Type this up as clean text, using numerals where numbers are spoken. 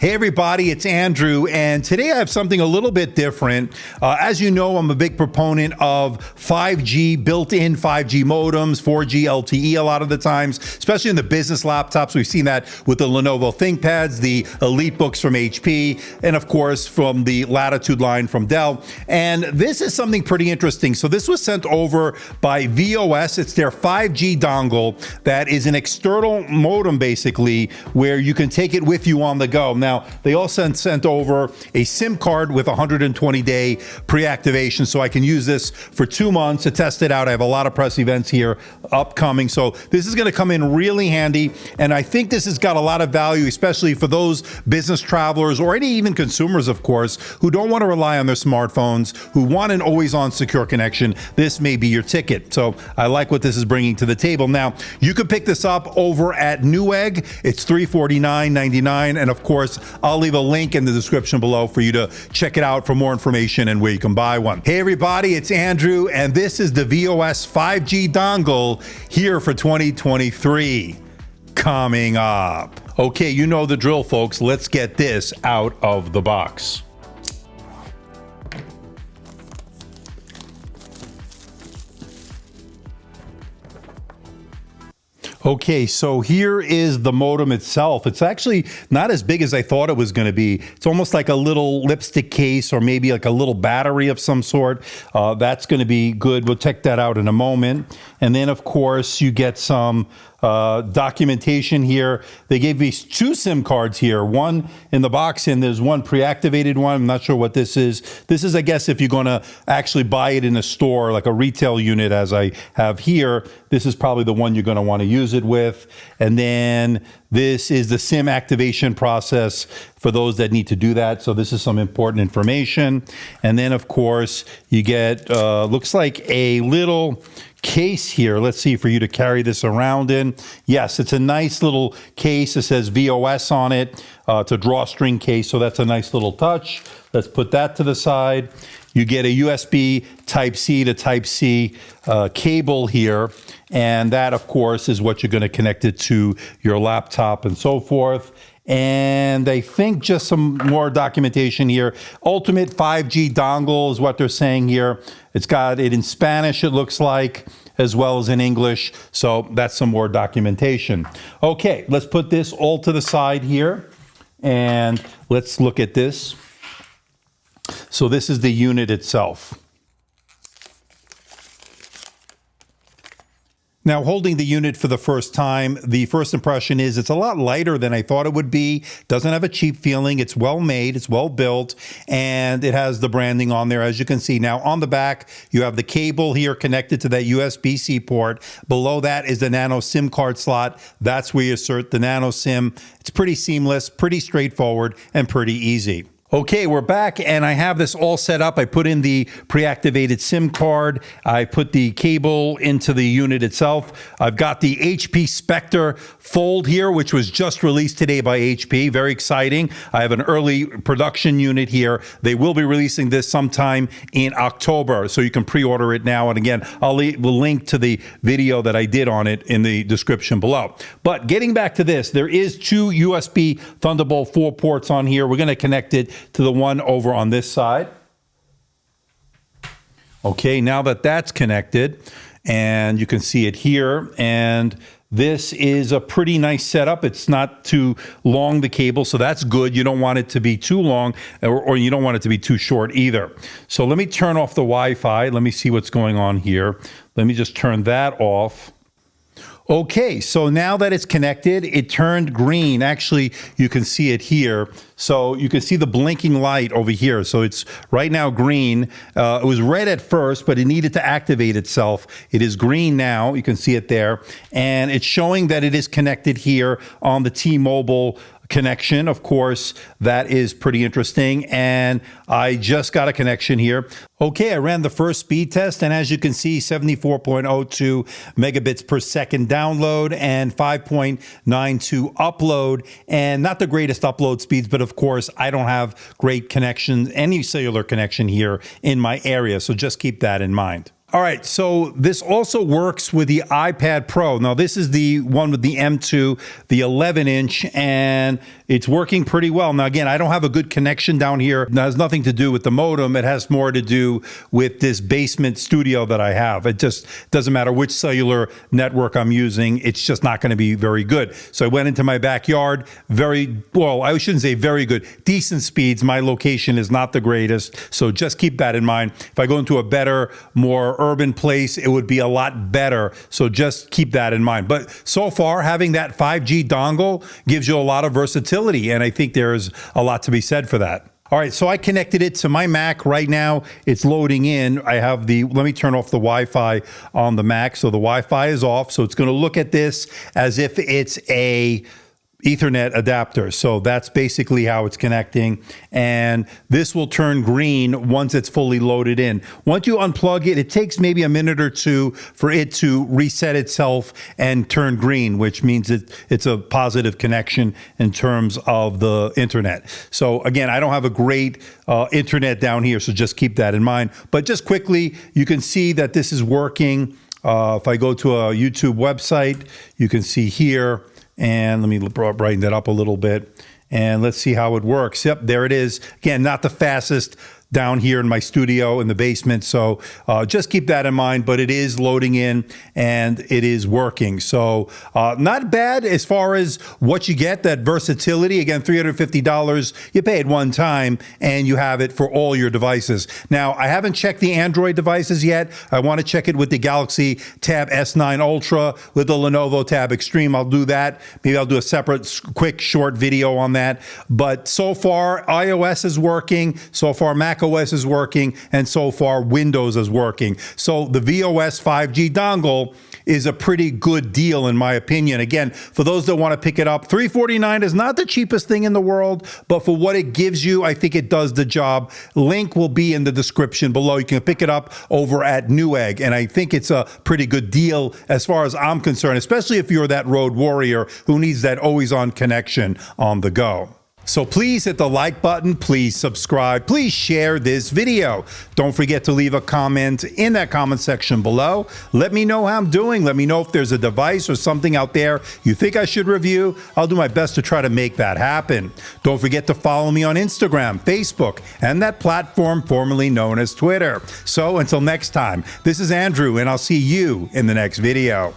Hey everybody, it's Andrew, and today I have something a little bit different. As you know, I'm a big proponent of 5G, built-in 5G modems, 4G LTE a lot of the times, especially in the business laptops. We've seen that with the Lenovo ThinkPads, the EliteBooks from HP, and of course from the Latitude line from Dell. And this is something pretty interesting. So this was sent over by VOS. It's their 5G dongle that is an external modem, basically, where you can take it with you on the go. Now, they also sent over a SIM card with 120-day pre-activation, so I can use this for 2 months to test it out. I have a lot of press events here upcoming, so this is going to come in really handy, and I think this has got a lot of value, especially for those business travelers or any even consumers, of course, who don't want to rely on their smartphones, who want an always-on secure connection. This may be your ticket, so I like what this is bringing to the table. Now, you can pick this up over at Newegg. It's $349.99, and of course, I'll leave a link in the description below for you to check it out for more information and where you can buy one. Hey everybody, it's Andrew, and this is the VOS 5G dongle here for 2023. Coming up. Okay, you know the drill, folks. Let's get this out of the box. Okay, so here is the modem itself. It's actually not as big as I thought it was going to be. It's almost like a little lipstick case or maybe like a little battery of some sort. That's going to be good. We'll check that out in a moment. And then, of course, you get some documentation here. They gave me 2 SIM cards here, one in the box and there's one pre-activated one. I'm not sure what this is. This is, I guess, if you're going to actually buy it in a store, like a retail unit as I have here, this is probably the one you're going to want to use it with. And then this is the SIM activation process for those that need to do that. So this is some important information. And then, of course, you get, looks like a little case here. Let's see, for you to carry this around in. Yes, it's a nice little case. It says VOS on it. It's a drawstring case, so that's a nice little touch. Let's put that to the side. You get a USB Type-C to Type-C cable here, and that, of course, is what you're going to connect it to your laptop and so forth. And I think just some more documentation here. Ultimate 5G dongle is what they're saying here. It's got it in Spanish, it looks like, as well as in English. So that's some more documentation. Okay, let's put this all to the side here. And let's look at this. So this is the unit itself. Now, holding the unit for the first time, the first impression is it's a lot lighter than I thought it would be. Doesn't have a cheap feeling. It's well made, it's well built, and it has the branding on there, as you can see. Now, on the back, you have the cable here connected to that USB-C port. Below that is the nano SIM card slot. That's where you insert the nano SIM. It's pretty seamless, pretty straightforward, and pretty easy. Okay, we're back, and I have this all set up. I put in the pre-activated SIM card. I put the cable into the unit itself. I've got the HP Spectre Fold here, which was just released today by HP. Very exciting. I have an early production unit here. They will be releasing this sometime in October, so you can pre-order it now. And again, I'll leave a link to the video that I did on it in the description below. But getting back to this, there is 2 USB Thunderbolt 4 ports on here. We're going to connect it to the one over on this side. Okay, now that that's connected, and you can see it here, and this is a pretty nice setup. It's not too long, the cable, so that's good. You don't want it to be too long, or you don't want it to be too short either. So let me turn off the Wi-Fi. Let me see what's going on here. Let me just turn that off. Okay, so now that it's connected, it turned green. Actually, you can see it here. So you can see the blinking light over here. So it's right now green. It was red at first, but it needed to activate itself. It is green now. You can see it there. And it's showing that it is connected here on the T-Mobile connection. Of course, that is pretty interesting. And I just got a connection here. Okay, I ran the first speed test, and as you can see, 74.02 megabits per second download and 5.92 upload, and not the greatest upload speeds, but of course, I don't have great connections, any cellular connection here in my area, so just keep that in mind. All right, so this also works with the iPad Pro. Now, this is the one with the M2, the 11-inch, and it's working pretty well. Now, again, I don't have a good connection down here. It has nothing to do with the modem. It has more to do with this basement studio that I have. It just doesn't matter which cellular network I'm using. It's just not going to be very good. So I went into my backyard. Well, I shouldn't say very good, decent speeds. My location is not the greatest, so just keep that in mind. If I go into a better, more urban place, it would be a lot better. So just keep that in mind. But so far, having that 5G dongle gives you a lot of versatility, and I think there's a lot to be said for that. All right, so I connected it to my Mac right now. It's loading in. Let me turn off the Wi-Fi on the Mac. So the Wi-Fi is off. So it's going to look at this as if it's a Ethernet adapter. So that's basically how it's connecting. And this will turn green once it's fully loaded in. Once you unplug it, it takes maybe a minute or two for it to reset itself and turn green, which means it's a positive connection in terms of the internet. So again, I don't have a great internet down here, so just keep that in mind. But just quickly, you can see that this is working. If I go to a YouTube website, you can see here. And let me brighten that up a little bit. And let's see how it works. Yep, there it is. Again, not the fastest down here in my studio in the basement. So just keep that in mind, but it is loading in and it is working. So not bad as far as what you get, that versatility. Again, $350 you pay at one time and you have it for all your devices. Now, I haven't checked the Android devices yet. I want to check it with the Galaxy Tab S9 Ultra, with the Lenovo Tab Extreme. I'll do that. Maybe I'll do a separate quick short video on that. But so far, iOS is working. So far, Mac OS is working, and so far Windows is working. So the VOS 5G dongle is a pretty good deal in my opinion. Again, for those that want to pick it up, $349 is not the cheapest thing in the world, but for what it gives you, I think it does the job. Link will be in the description below. You can pick it up over at Newegg, and I think it's a pretty good deal as far as I'm concerned, especially if you're that road warrior who needs that always-on connection on the go. So please hit the like button, please subscribe, please share this video. Don't forget to leave a comment in that comment section below. Let me know how I'm doing. Let me know if there's a device or something out there you think I should review. I'll do my best to try to make that happen. Don't forget to follow me on Instagram, Facebook, and that platform formerly known as Twitter. So until next time, this is Andrew, and I'll see you in the next video.